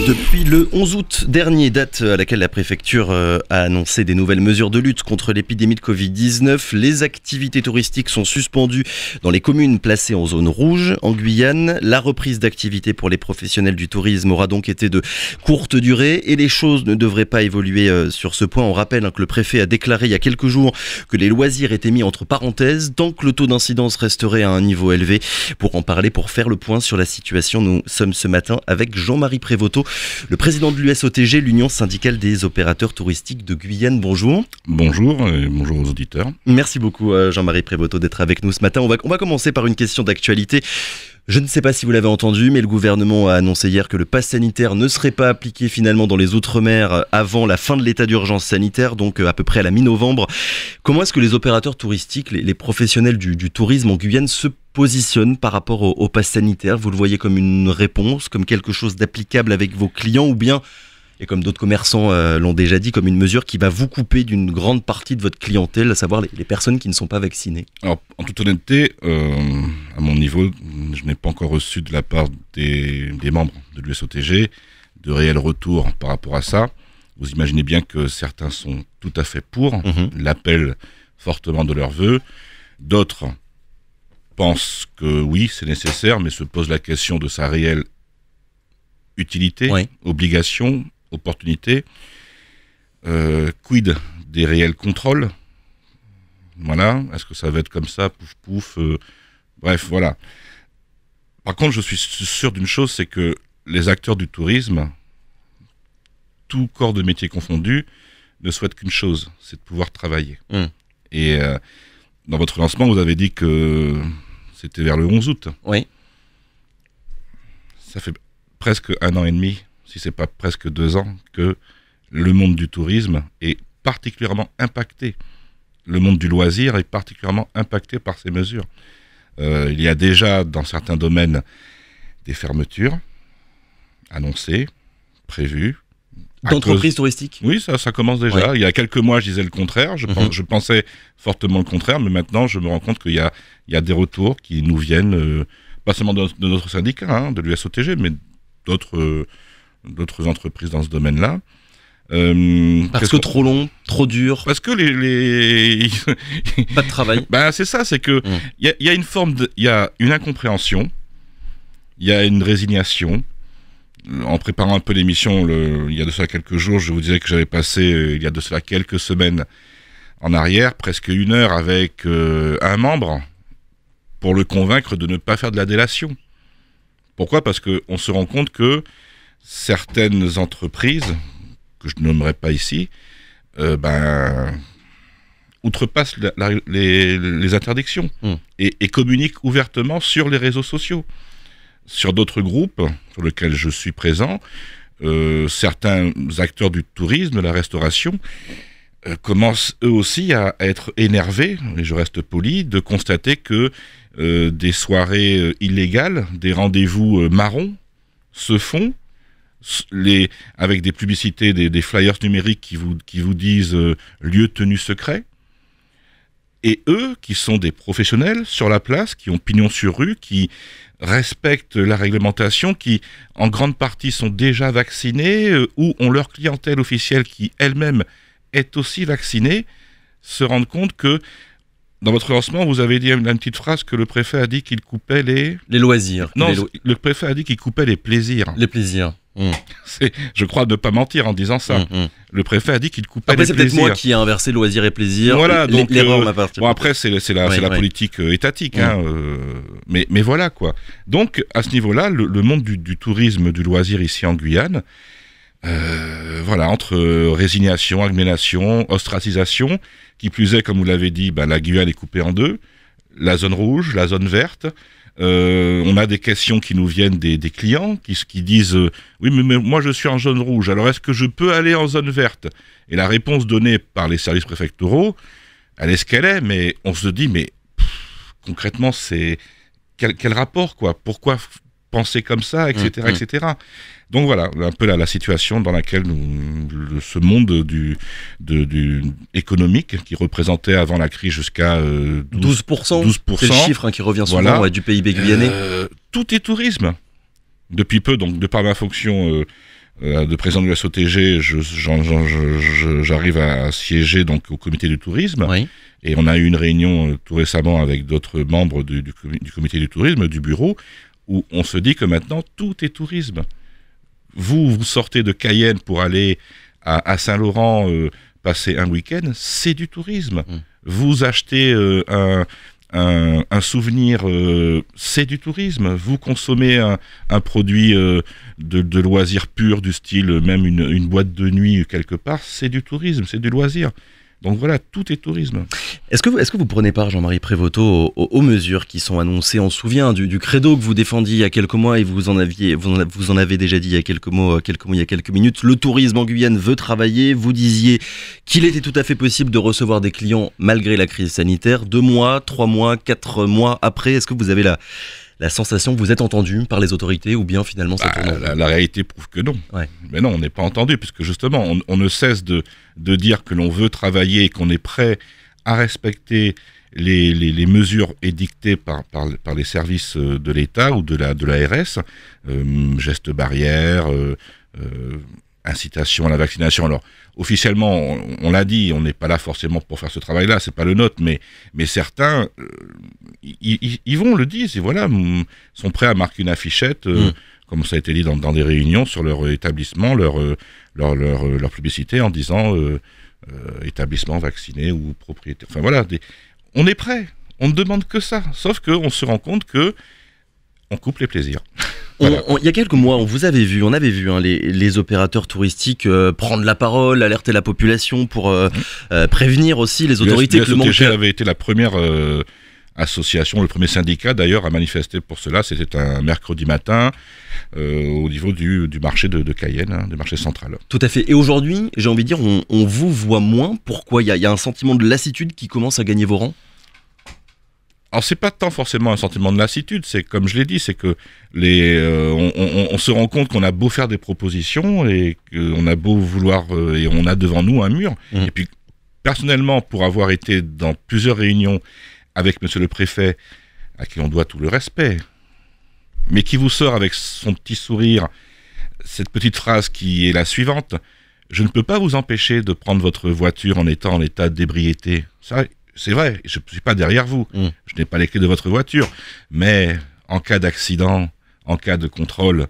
Depuis le 11 août dernier, date à laquelle la préfecture a annoncé des nouvelles mesures de lutte contre l'épidémie de Covid-19, les activités touristiques sont suspendues dans les communes placées en zone rouge. En Guyane, la reprise d'activité pour les professionnels du tourisme aura donc été de courte durée et les choses ne devraient pas évoluer sur ce point. On rappelle que le préfet a déclaré il y a quelques jours que les loisirs étaient mis entre parenthèses tant que le taux d'incidence resterait à un niveau élevé. Pour en parler, pour faire le point sur la situation, nous sommes ce matin avec Jean-Marie Prévoto, le président de l'USOTG, l'Union syndicale des opérateurs touristiques de Guyane. Bonjour. Bonjour et bonjour aux auditeurs. Merci beaucoup Jean-Marie Prévoto d'être avec nous ce matin. On va commencer par une question d'actualité. Je ne sais pas si vous l'avez entendu, mais le gouvernement a annoncé hier que le pass sanitaire ne serait pas appliqué finalement dans les Outre-mer avant la fin de l'état d'urgence sanitaire, donc à peu près à la mi-novembre. Comment est-ce que les opérateurs touristiques, les professionnels du tourisme en Guyane se positionnent par rapport au pass sanitaire? Vous le voyez comme une réponse, comme quelque chose d'applicable avec vos clients ou bien, et comme d'autres commerçants l'ont déjà dit, comme une mesure qui va vous couper d'une grande partie de votre clientèle, à savoir les personnes qui ne sont pas vaccinées? Alors, en toute honnêteté, à mon niveau, je n'ai pas encore reçu de la part des membres de l'USOTG de réels retours par rapport à ça. Vous imaginez bien que certains sont tout à fait pour, l'appellent fortement de leurs vœux. D'autres pensent que oui, c'est nécessaire, mais se posent la question de sa réelle utilité, obligation, opportunité, quid des réels contrôles, voilà, est-ce que ça va être comme ça, pouf pouf, bref, voilà. Par contre, je suis sûr d'une chose, c'est que les acteurs du tourisme, tout corps de métier confondu, ne souhaitent qu'une chose, c'est de pouvoir travailler. Et dans votre lancement, vous avez dit que c'était vers le 11 août. Oui. Ça fait presque 1 an et demi, si c'est pas presque 2 ans, que le monde du tourisme est particulièrement impacté. Le monde du loisir est particulièrement impacté par ces mesures. Il y a déjà, dans certains domaines, des fermetures annoncées, prévues. D'entreprises touristiques? Oui, ça commence déjà. Il y a quelques mois, je disais le contraire. Je pensais fortement le contraire, mais maintenant, je me rends compte qu'il y a des retours qui nous viennent, pas seulement de notre syndicat, de l'USOTG, mais d'autres entreprises dans ce domaine-là. Parce que trop long, trop dur. Parce que pas de travail. C'est ça, c'est que il y a une incompréhension, il y a une résignation. En préparant un peu l'émission, il y a de cela quelques jours, je vous disais que j'avais passé, il y a de cela quelques semaines en arrière, presque 1 heure avec un membre pour le convaincre de ne pas faire de la délation. Pourquoi ? Parce qu'on se rend compte que certaines entreprises, que je nommerai pas ici, outrepassent les interdictions et communiquent ouvertement sur les réseaux sociaux. Sur d'autres groupes sur lesquels je suis présent, certains acteurs du tourisme, de la restauration, commencent eux aussi à être énervés, et je reste poli, de constater que des soirées illégales, des rendez-vous marrons se font avec des publicités, des flyers numériques qui vous disent lieu tenu secret. Et eux, qui sont des professionnels sur la place, qui ont pignon sur rue, qui respectent la réglementation, qui en grande partie sont déjà vaccinés, ou ont leur clientèle officielle qui elle-même est aussi vaccinée, se rendent compte que dans votre lancement, vous avez dit une petite phrase que le préfet a dit qu'il coupait les loisirs. Non, le préfet a dit qu'il coupait les plaisirs. Les plaisirs. Je crois ne pas mentir en disant ça. Le préfet a dit qu'il coupait les plaisirs. Après, c'est peut-être moi qui ai inversé loisir et plaisir. Voilà, donc l'erreur m'appartient. Bon, après, c'est la politique étatique. Mais voilà, quoi. Donc, à ce niveau-là, le monde du tourisme, du loisir ici en Guyane, entre résignation, aliénation, ostracisation, qui plus est, comme vous l'avez dit, la Guyane est coupée en deux, la zone rouge, la zone verte. On a des questions qui nous viennent des clients qui disent oui, mais moi je suis en zone rouge, alors est-ce que je peux aller en zone verte? Et la réponse donnée par les services préfectoraux, elle est ce qu'elle est, mais on se dit concrètement, c'est quel rapport, quoi? Pourquoi penser comme ça, etc., etc. Donc voilà, un peu la situation dans laquelle ce monde économique, qui représentait avant la crise jusqu'à 12%. C'est le chiffre qui revient souvent du PIB guyanais. Tout est tourisme. Depuis peu, donc de par ma fonction de président de l'USOTG, j'arrive à siéger donc au comité du tourisme. Oui. Et on a eu une réunion tout récemment avec d'autres membres du comité du tourisme, du bureau, où on se dit que maintenant tout est tourisme. Vous sortez de Cayenne pour aller à Saint-Laurent passer un week-end, c'est du tourisme. Vous achetez un souvenir, c'est du tourisme. Vous consommez un produit de loisir pur, du style même une boîte de nuit quelque part, c'est du tourisme, c'est du loisir. Donc voilà, tout est tourisme. Est-ce que vous prenez part, Jean-Marie Prévoto, aux mesures qui sont annoncées? On se souvient du credo que vous défendiez il y a quelques mois et vous en avez déjà dit il y a quelques minutes. Le tourisme en Guyane veut travailler. Vous disiez qu'il était tout à fait possible de recevoir des clients malgré la crise sanitaire. 2 mois, 3 mois, 4 mois après, est-ce que vous avez la sensation que vous êtes entendu par les autorités ou bien finalement ça tourne en rond? La réalité prouve que non. Ouais. Mais non, on n'est pas entendu puisque justement on ne cesse de dire que l'on veut travailler et qu'on est prêt à respecter les mesures édictées par les services de l'État ou de l'ARS, gestes barrières, incitation à la vaccination. Alors, officiellement, on l'a dit, on n'est pas là forcément pour faire ce travail-là, c'est pas le nôtre, mais certains, ils vont le dire, et voilà, sont prêts à marquer une affichette, comme ça a été dit dans des réunions, sur leur établissement, leur publicité, en disant établissement vacciné ou propriétaire. Enfin voilà, on est prêt, on ne demande que ça, sauf qu'on se rend compte que on coupe les plaisirs. Voilà. Il y a quelques mois, on avait vu les opérateurs touristiques prendre la parole, alerter la population pour prévenir aussi les autorités que le manque. Le avait été la première association, le premier syndicat d'ailleurs à manifester pour cela. C'était un mercredi matin au niveau du marché de Cayenne, du marché central. Tout à fait. Et aujourd'hui, j'ai envie de dire, on vous voit moins. Pourquoi? Il y a un sentiment de lassitude qui commence à gagner vos rangs? Alors c'est pas tant forcément un sentiment de lassitude, c'est comme je l'ai dit, c'est que on se rend compte qu'on a beau faire des propositions et qu'on a beau vouloir et on a devant nous un mur. Et puis personnellement, pour avoir été dans plusieurs réunions avec Monsieur le Préfet, à qui on doit tout le respect, mais qui vous sort avec son petit sourire cette petite phrase qui est la suivante: je ne peux pas vous empêcher de prendre votre voiture en étant en état d'ébriété. Ça, c'est vrai, je ne suis pas derrière vous, je n'ai pas les clés de votre voiture, mais en cas d'accident, en cas de contrôle,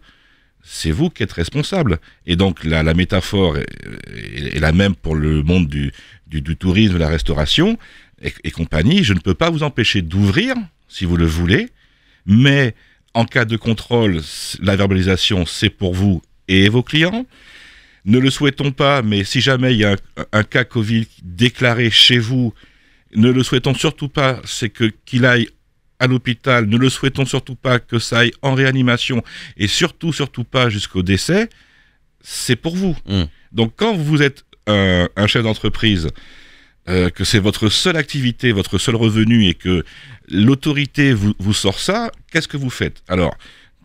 c'est vous qui êtes responsable. Et donc la métaphore est la même pour le monde du tourisme, de la restauration et compagnie. Je ne peux pas vous empêcher d'ouvrir, si vous le voulez, mais en cas de contrôle, la verbalisation, c'est pour vous et vos clients. Ne le souhaitons pas, mais si jamais il y a un cas Covid déclaré chez vous, ne le souhaitons surtout pas, c'est qu'il aille à l'hôpital, ne le souhaitons surtout pas que ça aille en réanimation, et surtout pas jusqu'au décès, c'est pour vous. Donc quand vous êtes un chef d'entreprise, que c'est votre seule activité, votre seul revenu, et que l'autorité vous sort ça, qu'est-ce que vous faites? Alors,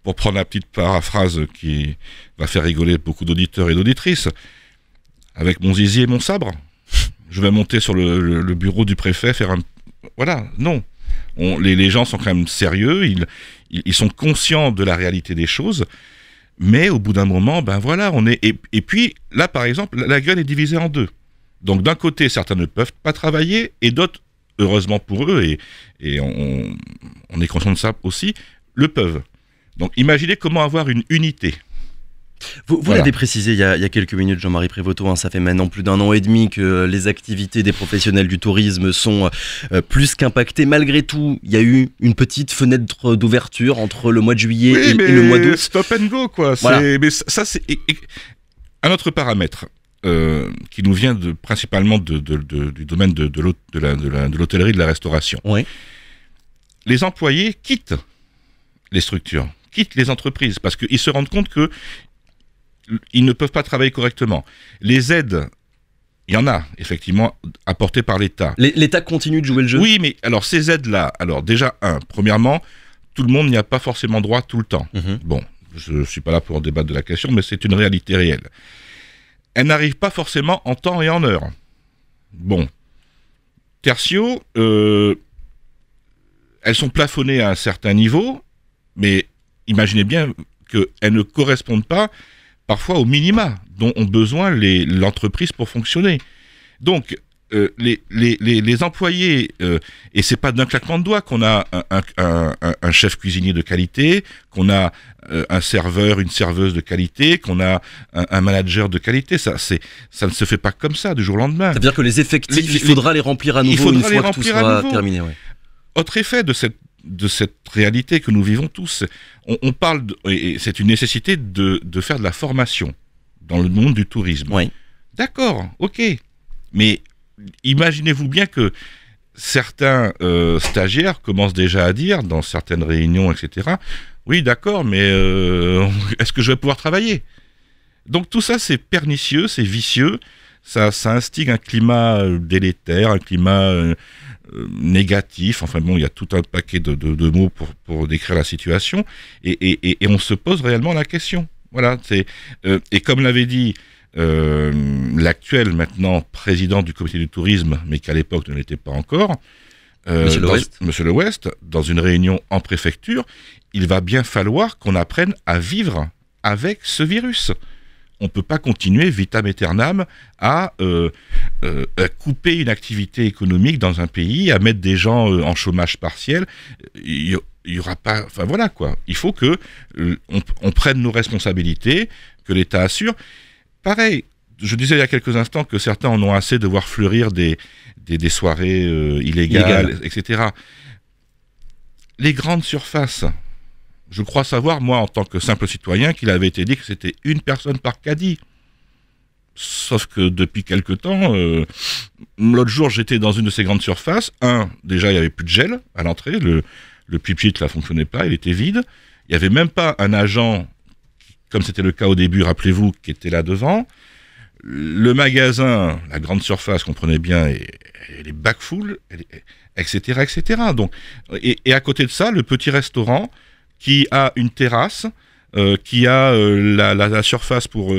pour prendre la petite paraphrase qui va faire rigoler beaucoup d'auditeurs et d'auditrices, avec mon zizi et mon sabre, je vais monter sur le bureau du préfet, faire un... Voilà, non. Les gens sont quand même sérieux, ils sont conscients de la réalité des choses, mais au bout d'un moment, ben voilà, on est... Et puis, là, par exemple, la gueule est divisée en deux. Donc, d'un côté, certains ne peuvent pas travailler, et d'autres, heureusement pour eux, et on est conscient de ça aussi, le peuvent. Donc, imaginez comment avoir une unité. Vous l'avez précisé il y a quelques minutes, Jean-Marie Prévoto, ça fait maintenant plus d'1 an et demi que les activités des professionnels du tourisme sont plus qu'impactées. Malgré tout, il y a eu une petite fenêtre d'ouverture entre le mois de juillet et le mois d'août. Stop and go, quoi. Voilà. Mais ça, c'est un autre paramètre qui nous vient principalement du domaine de l'hôtellerie, de la restauration. Oui. Les employés quittent les structures, quittent les entreprises, parce qu'ils se rendent compte que ils ne peuvent pas travailler correctement. Les aides, il y en a, effectivement, apportées par l'État. L'État continue de jouer le jeu? Oui, mais alors ces aides-là, déjà, premièrement, tout le monde n'y a pas forcément droit tout le temps. Bon, je ne suis pas là pour en débattre de la question, mais c'est une réalité réelle. Elles n'arrivent pas forcément en temps et en heure. Bon. Tertio, elles sont plafonnées à un certain niveau, mais imaginez bien qu'elles ne correspondent pas parfois aux minima dont ont besoin l'entreprise pour fonctionner. Donc, les employés, et c'est pas d'un claquement de doigts qu'on a un chef cuisinier de qualité, qu'on a un serveur, une serveuse de qualité, qu'on a un manager de qualité. Ça ne se fait pas comme ça du jour au lendemain. C'est-à-dire que les effectifs, il faudra les remplir à nouveau une fois que tout sera terminé. Ouais. Autre effet de cette réalité que nous vivons tous, on parle, et c'est une nécessité de faire de la formation dans le monde du tourisme. Oui. D'accord, ok, mais imaginez-vous bien que certains stagiaires commencent déjà à dire, dans certaines réunions, etc., oui, d'accord, mais est-ce que je vais pouvoir travailler ? Donc tout ça, c'est pernicieux, c'est vicieux, ça instigue un climat délétère, un climat négatif, enfin bon, il y a tout un paquet de mots pour décrire la situation, et on se pose réellement la question. Voilà, et comme l'avait dit l'actuel maintenant président du comité du tourisme, mais qu'à l'époque ne l'était pas encore, Monsieur Le Ouest, dans une réunion en préfecture, il va bien falloir qu'on apprenne à vivre avec ce virus. On ne peut pas continuer vitam aeternam à couper une activité économique dans un pays, à mettre des gens en chômage partiel. Il y aura pas, enfin voilà quoi. Il faut que on prenne nos responsabilités, que l'État assure. Pareil, je disais il y a quelques instants que certains en ont assez de voir fleurir des soirées illégales, etc. Les grandes surfaces, je crois savoir, moi, en tant que simple citoyen, qu'il avait été dit que c'était une personne par caddie. Sauf que depuis quelque temps, l'autre jour, j'étais dans une de ces grandes surfaces. Déjà, il n'y avait plus de gel à l'entrée. Le pipit ne fonctionnait pas, il était vide. Il n'y avait même pas un agent, comme c'était le cas au début, rappelez-vous, qui était là devant. Le magasin, la grande surface, comprenez bien, elle est back full, etc., etc. Donc, et à côté de ça, le petit restaurant qui a une terrasse, qui a la surface pour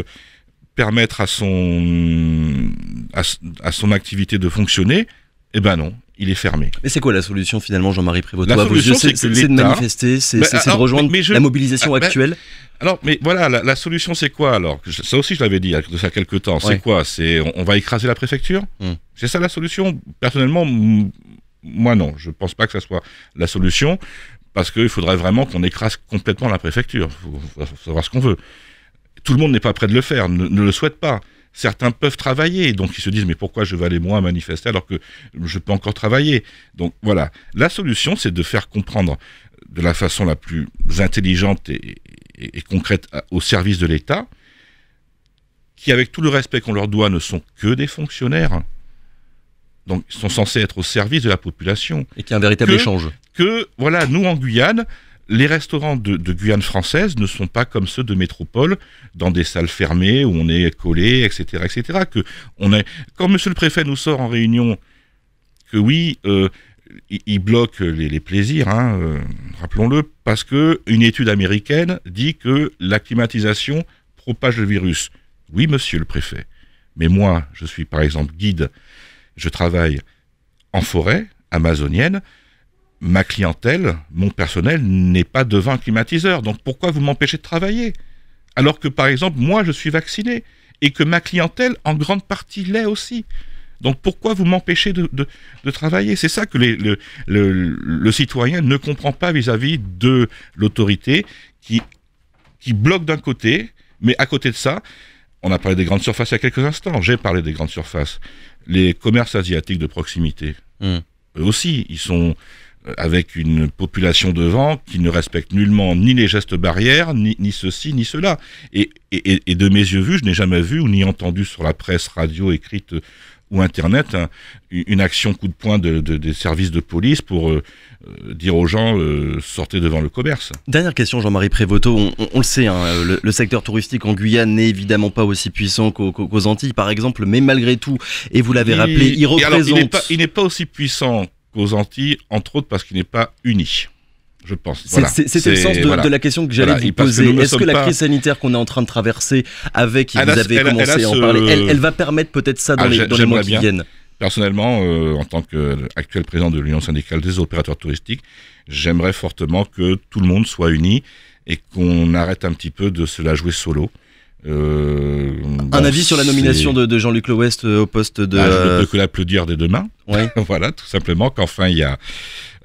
permettre à son activité de fonctionner, eh ben non, il est fermé. Mais c'est quoi la solution finalement, Jean-Marie Prévost ? La solution, c'est de manifester, c'est de rejoindre la mobilisation actuelle. Alors, mais voilà, la solution, c'est quoi alors ? Ça aussi, je l'avais dit il y a quelques temps. C'est quoi ? On va écraser la préfecture ? C'est ça la solution ? Personnellement, moi non, je ne pense pas que ça soit la solution, parce qu'il faudrait vraiment qu'on écrase complètement la préfecture. Il faut savoir ce qu'on veut. Tout le monde n'est pas prêt de le faire, ne le souhaite pas. Certains peuvent travailler, donc ils se disent mais pourquoi je vais aller moi manifester alors que je peux encore travailler ? Donc voilà, la solution c'est de faire comprendre de la façon la plus intelligente et concrète au service de l'État, qui avec tout le respect qu'on leur doit ne sont que des fonctionnaires, donc ils sont censés être au service de la population. Et qu'il y a un véritable échange. Que voilà, nous en Guyane, les restaurants de Guyane française ne sont pas comme ceux de métropole, dans des salles fermées où on est collé, etc., etc. Quand Monsieur le Préfet nous sort en réunion que oui, il bloque les plaisirs, rappelons-le, parce que une étude américaine dit que la climatisation propage le virus. Oui, Monsieur le Préfet, mais moi, je suis par exemple guide, je travaille en forêt amazonienne. Ma clientèle, mon personnel n'est pas devant un climatiseur. Donc pourquoi vous m'empêchez de travailler ? Alors que par exemple, moi je suis vacciné et que ma clientèle en grande partie l'est aussi. Donc pourquoi vous m'empêchez de travailler ? C'est ça que le citoyen ne comprend pas vis-à-vis de l'autorité qui bloque d'un côté, mais à côté de ça, on a parlé des grandes surfaces il y a quelques instants, j'ai parlé des grandes surfaces. Les commerces asiatiques de proximité, eux aussi, ils sont avec une population devant qui ne respecte nullement ni les gestes barrières, ni ceci, ni cela. Et de mes yeux vus, je n'ai jamais vu ou ni entendu sur la presse radio écrite ou Internet une action coup de poing des services de police pour dire aux gens sortez devant le commerce. Dernière question, Jean-Marie Prévost, on le sait, le secteur touristique en Guyane n'est évidemment pas aussi puissant qu'aux Antilles par exemple, mais malgré tout, et vous l'avez rappelé, il représente... Alors, il n'est pas aussi puissant qu'aux Antilles, entre autres parce qu'il n'est pas uni, je pense. Voilà. C'était le sens de la question que j'allais vous poser. Est-ce que la crise sanitaire qu'on est en train de traverser avec, vous avez commencé à en parler, elle va permettre peut-être ça dans les mois qui viennent ? Personnellement, en tant qu'actuel président de l'Union syndicale des opérateurs touristiques, j'aimerais fortement que tout le monde soit uni et qu'on arrête un petit peu de se la jouer solo. Un avis sur la nomination de Jean-Luc Lewest au poste de... je ne peux que l'applaudir dès demain. Ouais. Voilà, tout simplement qu'enfin il y a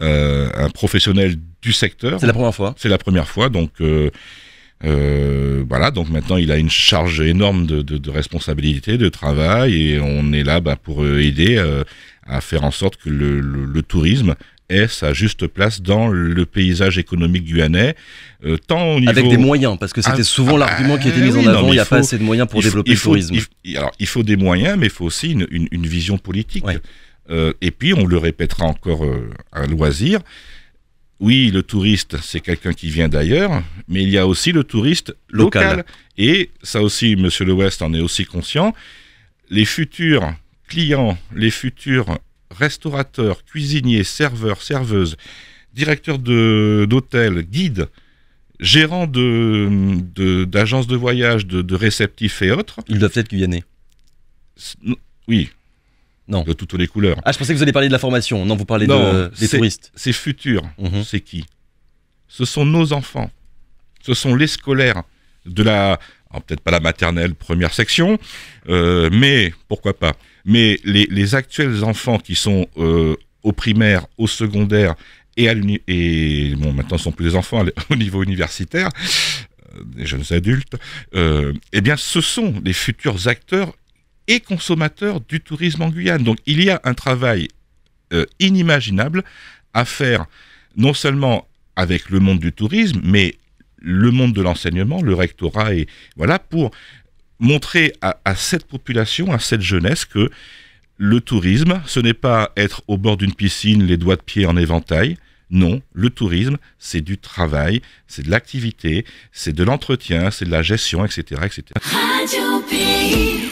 un professionnel du secteur. C'est la première fois. C'est la première fois, donc voilà. Donc maintenant il a une charge énorme de responsabilité, de travail, et on est là pour aider à faire en sorte que le tourisme ait sa juste place dans le paysage économique guyanais, tant au niveau... Avec des moyens, parce que c'était souvent l'argument qui était mis en avant, il n'y a pas assez de moyens pour développer le tourisme. Alors, il faut des moyens, mais il faut aussi une vision politique. Ouais. Et puis, on le répétera encore à loisir, oui, le touriste, c'est quelqu'un qui vient d'ailleurs, mais il y a aussi le touriste local. Et ça aussi, Monsieur Lewest en est aussi conscient, les futurs clients, les futurs restaurateurs, cuisiniers, serveurs, serveuses, directeurs d'hôtels, guides, gérants d'agences de voyage, de réceptifs et autres. Ils doivent être guyanais. Oui. Non. De toutes les couleurs. Ah, je pensais que vous alliez parler de la formation. Non, vous parlez des touristes. C'est futur. C'est qui? Ce sont nos enfants. Ce sont les scolaires de peut-être pas la maternelle, première section, mais pourquoi pas. Mais les actuels enfants qui sont au primaire, au secondaire et bon, maintenant ce sont plus des enfants au niveau universitaire, des jeunes adultes, eh bien ce sont les futurs acteurs et consommateurs du tourisme en Guyane. Donc il y a un travail inimaginable à faire, non seulement avec le monde du tourisme, mais le monde de l'enseignement, le rectorat, et voilà, pour montrer à cette population, à cette jeunesse, que le tourisme, ce n'est pas être au bord d'une piscine, les doigts de pied en éventail. Non, le tourisme, c'est du travail, c'est de l'activité, c'est de l'entretien, c'est de la gestion, etc., etc. Radio Pays.